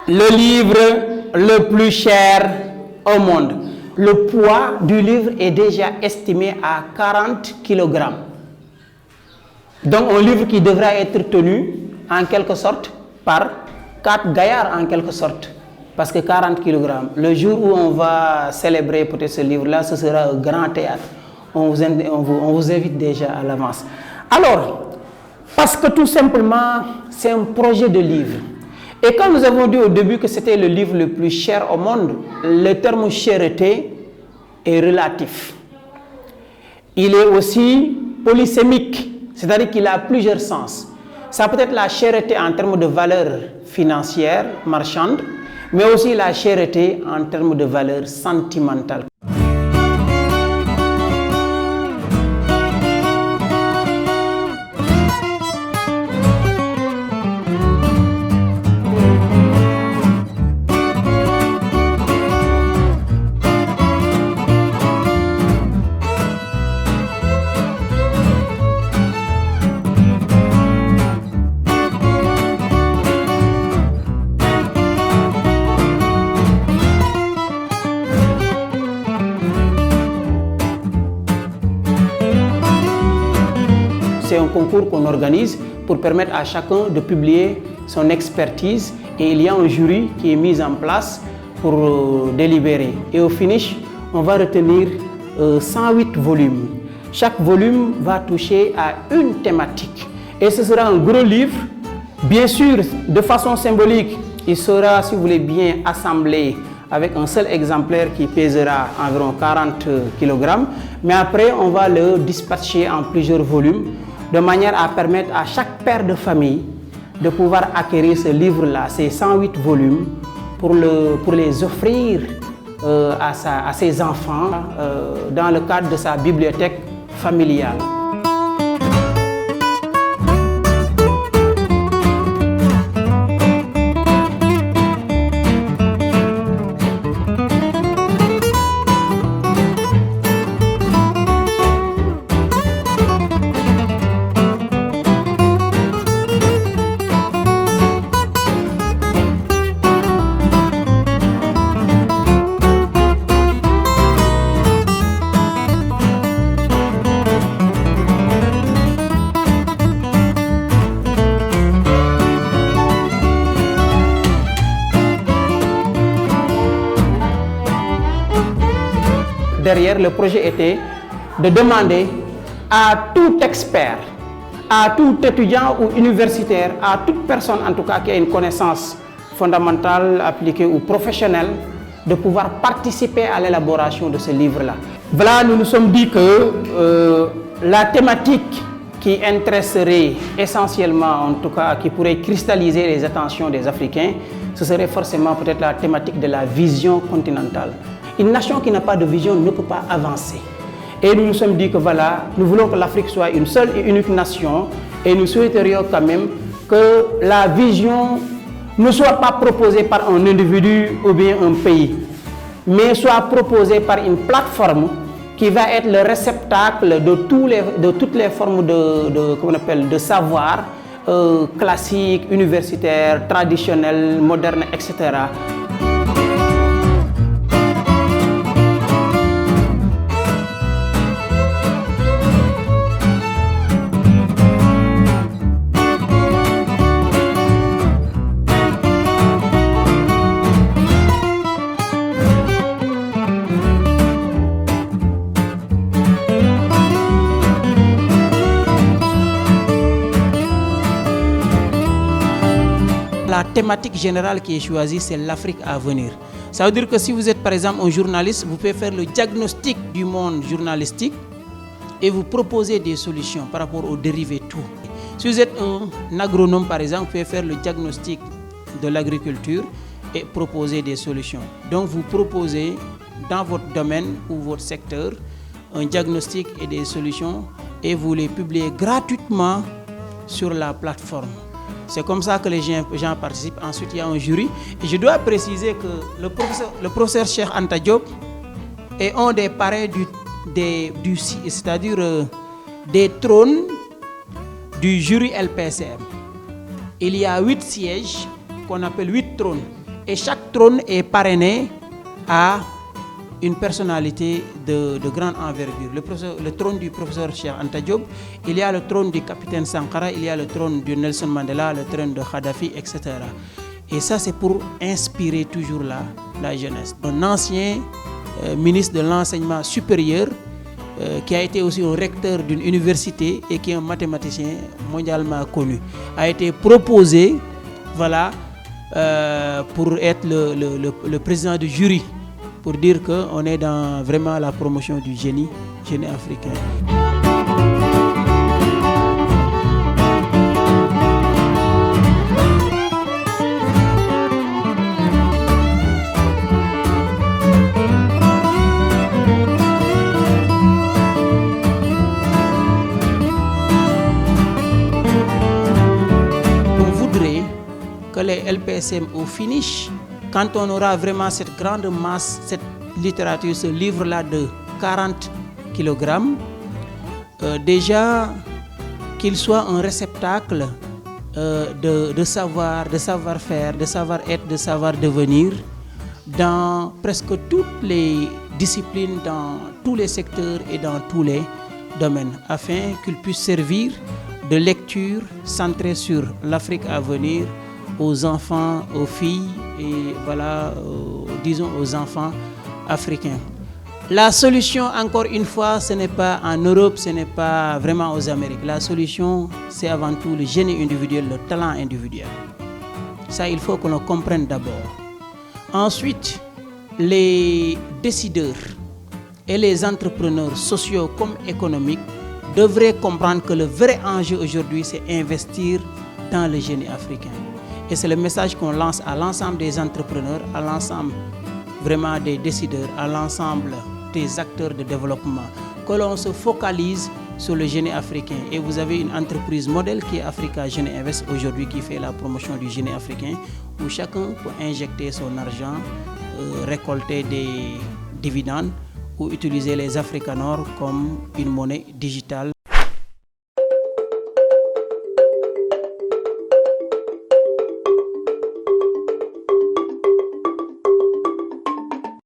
le livre le plus cher au monde. Le poids du livre est déjà estimé à 40 kg. Donc un livre qui devra être tenu en quelque sorte par 4 gaillards en quelque sorte. Parce que 40 kg. Le jour où on va célébrer peut-être ce livre-là, ce sera un grand théâtre. On vous invite déjà à l'avance. Alors, parce que tout simplement, c'est un projet de livre. Et quand nous avons dit au début que c'était le livre le plus cher au monde, le terme cherté est relatif. Il est aussi polysémique, c'est-à-dire qu'il a plusieurs sens. Ça peut être la cherté en termes de valeur financière, marchande, mais aussi la cherté en termes de valeur sentimentale. C'est un concours qu'on organise pour permettre à chacun de publier son expertise et il y a un jury qui est mis en place pour délibérer. Et au finish, on va retenir 108 volumes. Chaque volume va toucher à une thématique. Et ce sera un gros livre. Bien sûr, de façon symbolique, il sera, si vous voulez bien, assemblé avec un seul exemplaire qui pèsera environ 40 kg. Mais après, on va le dispatcher en plusieurs volumes de manière à permettre à chaque père de famille de pouvoir acquérir ce livre-là, ces 108 volumes, pour les offrir à ses enfants dans le cadre de sa bibliothèque familiale. Derrière, le projet était de demander à tout expert, à tout étudiant ou universitaire, à toute personne en tout cas qui a une connaissance fondamentale, appliquée ou professionnelle, de pouvoir participer à l'élaboration de ce livre-là. Voilà, nous nous sommes dit que la thématique qui intéresserait essentiellement, en tout cas qui pourrait cristalliser les attentions des Africains, ce serait forcément peut-être la thématique de la vision continentale. Une nation qui n'a pas de vision ne peut pas avancer. Et nous nous sommes dit que voilà, nous voulons que l'Afrique soit une seule et unique nation et nous souhaiterions quand même que la vision ne soit pas proposée par un individu ou bien un pays, mais soit proposée par une plateforme qui va être le réceptacle de toutes les formes de savoir classique, universitaire, traditionnel, moderne, etc. La thématique générale qui est choisie, c'est l'Afrique à venir. Ça veut dire que si vous êtes par exemple un journaliste, vous pouvez faire le diagnostic du monde journalistique et vous proposer des solutions par rapport aux dérivés tout. Si vous êtes un agronome par exemple, vous pouvez faire le diagnostic de l'agriculture et proposer des solutions. Donc vous proposez dans votre domaine ou votre secteur un diagnostic et des solutions et vous les publiez gratuitement sur la plateforme. C'est comme ça que les gens participent. Ensuite, il y a un jury. Et je dois préciser que le professeur Cheikh Anta Diop est un des parrains c'est-à-dire des trônes du jury LPCM. Il y a 8 sièges qu'on appelle 8 trônes. Et chaque trône est parrainé à une personnalité de grande envergure. Le trône du professeur Cheikh Anta Diop, il y a le trône du capitaine Sankara, il y a le trône de Nelson Mandela, le trône de Kadhafi, etc. Et ça, c'est pour inspirer toujours la jeunesse. Un ancien ministre de l'enseignement supérieur, qui a été aussi un recteur d'une université et qui est un mathématicien mondialement connu, a été proposé, voilà, pour être le président du jury, pour dire qu'on est dans vraiment la promotion du génie africain. On voudrait que les LPSM au finish, quand on aura vraiment cette grande masse, cette littérature, ce livre-là de 40 kg, déjà qu'il soit un réceptacle de savoir, de savoir-faire, de savoir-être, de savoir-devenir dans presque toutes les disciplines, dans tous les secteurs et dans tous les domaines, afin qu'il puisse servir de lecture centrée sur l'Afrique à venir, aux enfants, aux filles et voilà, disons aux enfants africains. La solution, encore une fois, ce n'est pas en Europe, ce n'est pas vraiment aux Amériques. La solution, c'est avant tout le génie individuel, le talent individuel. Ça, il faut qu'on le comprenne d'abord. Ensuite, les décideurs et les entrepreneurs sociaux comme économiques devraient comprendre que le vrai enjeu aujourd'hui, c'est investir dans le génie africain. Et c'est le message qu'on lance à l'ensemble des entrepreneurs, à l'ensemble vraiment des décideurs, à l'ensemble des acteurs de développement, que l'on se focalise sur le génie africain. Et vous avez une entreprise modèle qui est Africa Génie Invest aujourd'hui, qui fait la promotion du génie africain, où chacun peut injecter son argent, récolter des dividendes ou utiliser les Africanors comme une monnaie digitale.